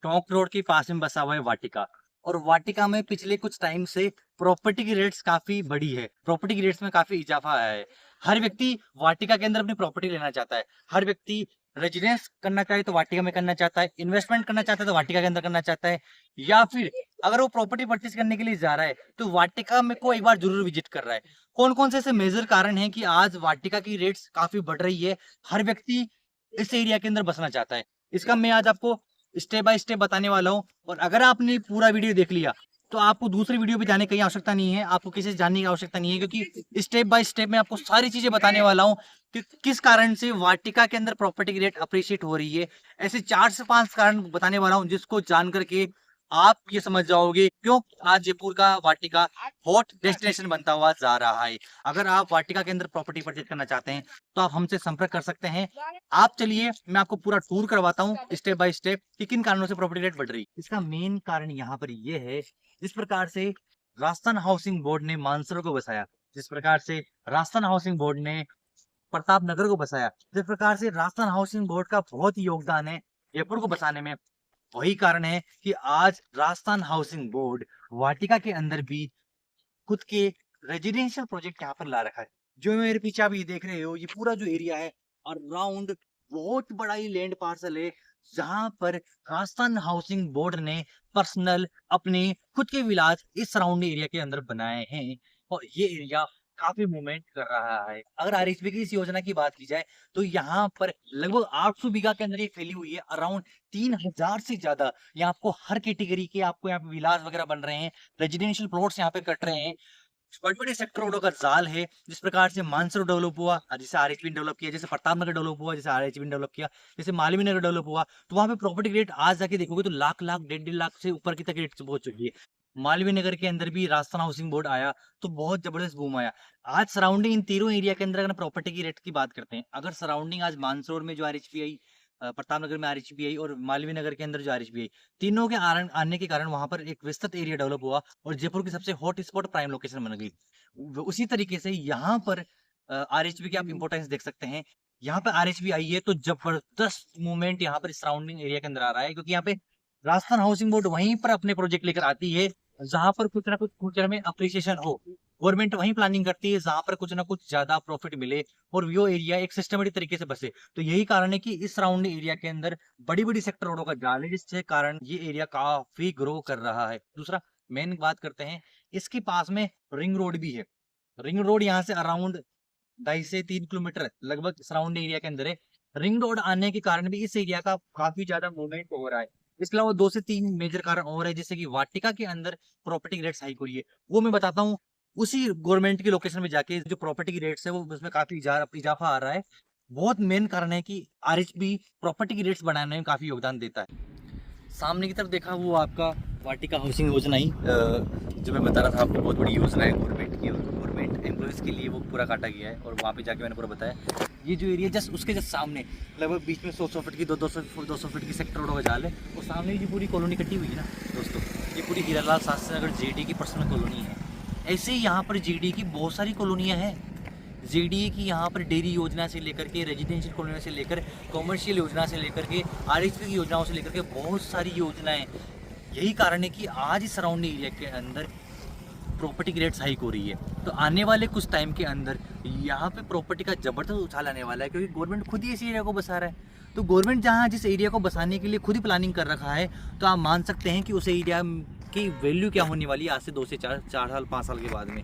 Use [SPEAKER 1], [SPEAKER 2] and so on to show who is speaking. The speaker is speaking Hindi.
[SPEAKER 1] टोंक रोड के पास में बसा हुआ है वाटिका। और वाटिका में पिछले कुछ टाइम से प्रॉपर्टी की रेट्स काफी बढ़ी है, प्रॉपर्टी की रेट्स में काफी इजाफा आया है। हर व्यक्ति वाटिका के अंदर अपनी प्रॉपर्टी लेना चाहता है। हर व्यक्ति रेजिडेंस करना चाहे तो वाटिका में करना चाहता है, इन्वेस्टमेंट करना चाहता है तो वाटिका के अंदर करना चाहता है, या फिर अगर वो प्रॉपर्टी परचेज करने के लिए जा रहा है तो वाटिका में को एक बार जरूर विजिट कर रहा है। कौन कौन से ऐसे मेजर कारण हैं कि आज वाटिका की रेट्स काफी बढ़ रही है, हर व्यक्ति इस एरिया के अंदर बसना चाहता है, इसका मैं आज आपको स्टेप बाय स्टेप बताने वाला हूँ। और अगर आपने पूरा वीडियो देख लिया तो आपको दूसरी वीडियो पे जाने की आवश्यकता नहीं है, आपको किसी से जानने की आवश्यकता नहीं है, क्योंकि स्टेप बाय स्टेप मैं आपको सारी चीजें बताने वाला हूँ कि किस कारण से वाटिका के अंदर प्रॉपर्टी की रेट अप्रिशिएट हो रही है। ऐसे 4 से 5 कारण बताने वाला हूँ जिसको जान करके आप ये समझ जाओगे क्यों आज जयपुर का वाटिका हॉट डेस्टिनेशन बनता हुआ जा रहा है। अगर आप वाटिका के अंदर प्रॉपर्टी परचेज करना चाहते हैं तो आप हमसे संपर्क कर सकते हैं। आप चलिए मैं आपको पूरा टूर करवाता हूँ स्टेप बाय स्टेप कि किन कारणों से प्रॉपर्टी रेट बढ़ रही है। इसका मेन कारण यहाँ पर ये है, जिस प्रकार से राजस्थान हाउसिंग बोर्ड ने मानसरोवर को बसाया, जिस प्रकार से राजस्थान हाउसिंग बोर्ड ने प्रताप नगर को बसाया, जिस प्रकार से राजस्थान हाउसिंग बोर्ड का बहुत ही योगदान है जयपुर को बसाने में, वही कारण है कि आज राजस्थान हाउसिंग बोर्ड वाटिका के अंदर भी खुद के रेजिडेंशियल प्रोजेक्ट यहाँ पर ला रखा है। जो मेरे पीछे आप ये देख रहे हो, ये पूरा जो एरिया है अराउंड बहुत बड़ा ही लैंड पार्सल है, जहां पर राजस्थान हाउसिंग बोर्ड ने पर्सनल अपने खुद के विलास इस सराउंडिंग एरिया के अंदर बनाए हैं। और ये एरिया काफी मूवमेंट कर रहा है। अगर आरएचबी की इस योजना की बात की जाए तो यहाँ पर लगभग 800 बीघा के अंदर ये फैली हुई है। अराउंड 3000 से ज्यादा यहाँ आपको हर कैटेगरी के आपको यहाँ पे विलास वगैरह बन रहे हैं, रेजिडेंशियल प्लॉट्स यहाँ पे कट रहे हैं। बड़े बड़े सेक्टरों का जाल है। जिस प्रकार से मानसरोवर डेवलप हुआ, जैसे आरएचबी डेवलप किया, जैसे प्रतापनगर डेवलप हुआ, जैसे आरएचबी डेवलप किया, जैसे मालवीय नगर डेवलप हुआ, तो वहां पे प्रॉपर्टी रेट आज जाके देखोगे तो लाख लाख 1.5 लाख से ऊपर की तक रेट पहुंच चुकी है। मालवीय नगर के अंदर भी राजस्थान हाउसिंग बोर्ड आया तो बहुत जबरदस्त बूम आया। आज सराउंडिंग इन तीनों एरिया के अंदर अगर प्रॉपर्टी की रेट की बात करते हैं, अगर सराउंडिंग आज मानसरोवर में जो आरएचबी आई, प्रतापनगर में आरएचबी आई और मालवीय नगर के अंदर जो आरएचबी आई, तीनों के आने के कारण वहां पर एक विस्तृत एरिया डेवलप हुआ और जयपुर की सबसे हॉट स्पॉट प्राइम लोकेशन बन गई। उसी तरीके से यहाँ पर आरएचबी की आप इंपॉर्टेंस देख सकते हैं। यहाँ पे आरएचबी आई है तो जबरदस्त मूवमेंट यहाँ पर सराउंडिंग एरिया के अंदर आ रहा है, क्योंकि यहाँ पे राजस्थान हाउसिंग बोर्ड वहीं पर अपने प्रोजेक्ट लेकर आती है जहां पर कुछ ना कुछ फ्यूचर में अप्रिसिएशन हो। गवर्नमेंट वहीं प्लानिंग करती है जहां पर कुछ ना कुछ ज्यादा प्रॉफिट मिले और वो एरिया एक सिस्टमेटिक तरीके से बसे। तो यही कारण है कि इस सराउंडिंग एरिया के अंदर बड़ी बड़ी सेक्टर रोडों का जाल है, जिसके कारण ये एरिया काफी ग्रो कर रहा है। दूसरा मेन बात करते हैं, इसके पास में रिंग रोड भी है। रिंग रोड यहाँ से अराउंड 2.5 से 3 किलोमीटर लगभग सराउंडिंग एरिया के अंदर है। रिंग रोड आने के कारण भी इस एरिया का काफी ज्यादा मूवमेंट हो रहा है। इसके अलावा 2 से 3 मेजर कारण और है, जैसे कि वाटिका के अंदर प्रॉपर्टी रेट्स हाइक हो रही है, वो मैं बताता हूँ। उसी गवर्नमेंट की लोकेशन में जाके जो प्रॉपर्टी की रेट्स है वो उसमें काफी इजाफा आ रहा है। बहुत मेन कारण है कि आरएचबी प्रॉपर्टी की रेट्स बढ़ाने में काफी योगदान देता है। सामने की तरफ देखा वो आपका वाटिका हाउसिंग योजना ही जो मैं बता रहा था आपको, बहुत बड़ी योजना है गवर्नमेंट की और गवर्नमेंट एम्प्लॉयज़ के लिए वो पूरा काटा गया है। और वहाँ पे जाके मैंने पूरा बताया। ये जो एरिया जस्ट उसके जस्ट सामने लगभग बीच में 100 फीट की 200 फीट की सेक्टर रोड का जाल है और सामने ये पूरी कॉलोनी कटी हुई है ना दोस्तों, ये पूरी हीरालाल शास्त्री नगर जेडी की पर्सनल कॉलोनी है। ऐसे ही यहाँ पर जेडी की बहुत सारी कॉलोनियाँ हैं। जेडीए की यहाँ पर डेयरी योजना से लेकर के, रेजिडेंशियल कॉलोनी से लेकर, कॉमर्शियल योजना से लेकर के, आरएचबी की योजनाओं से लेकर के बहुत सारी योजनाएं। यही कारण है कि आज इस सराउंडिंग एरिया के अंदर प्रॉपर्टी की रेट्स हाइक हो रही है। तो आने वाले कुछ टाइम के अंदर यहाँ पे प्रॉपर्टी का जबरदस्त उछाल आने वाला है, क्योंकि गवर्नमेंट खुद ही इस एरिया को बसा रहा है। तो गवर्नमेंट जहाँ जिस एरिया को बसाने के लिए खुद ही प्लानिंग कर रखा है, तो आप मान सकते हैं कि उस एरिया की वैल्यू क्या होने वाली है आज से 2 से 4 साल 5 साल के बाद में।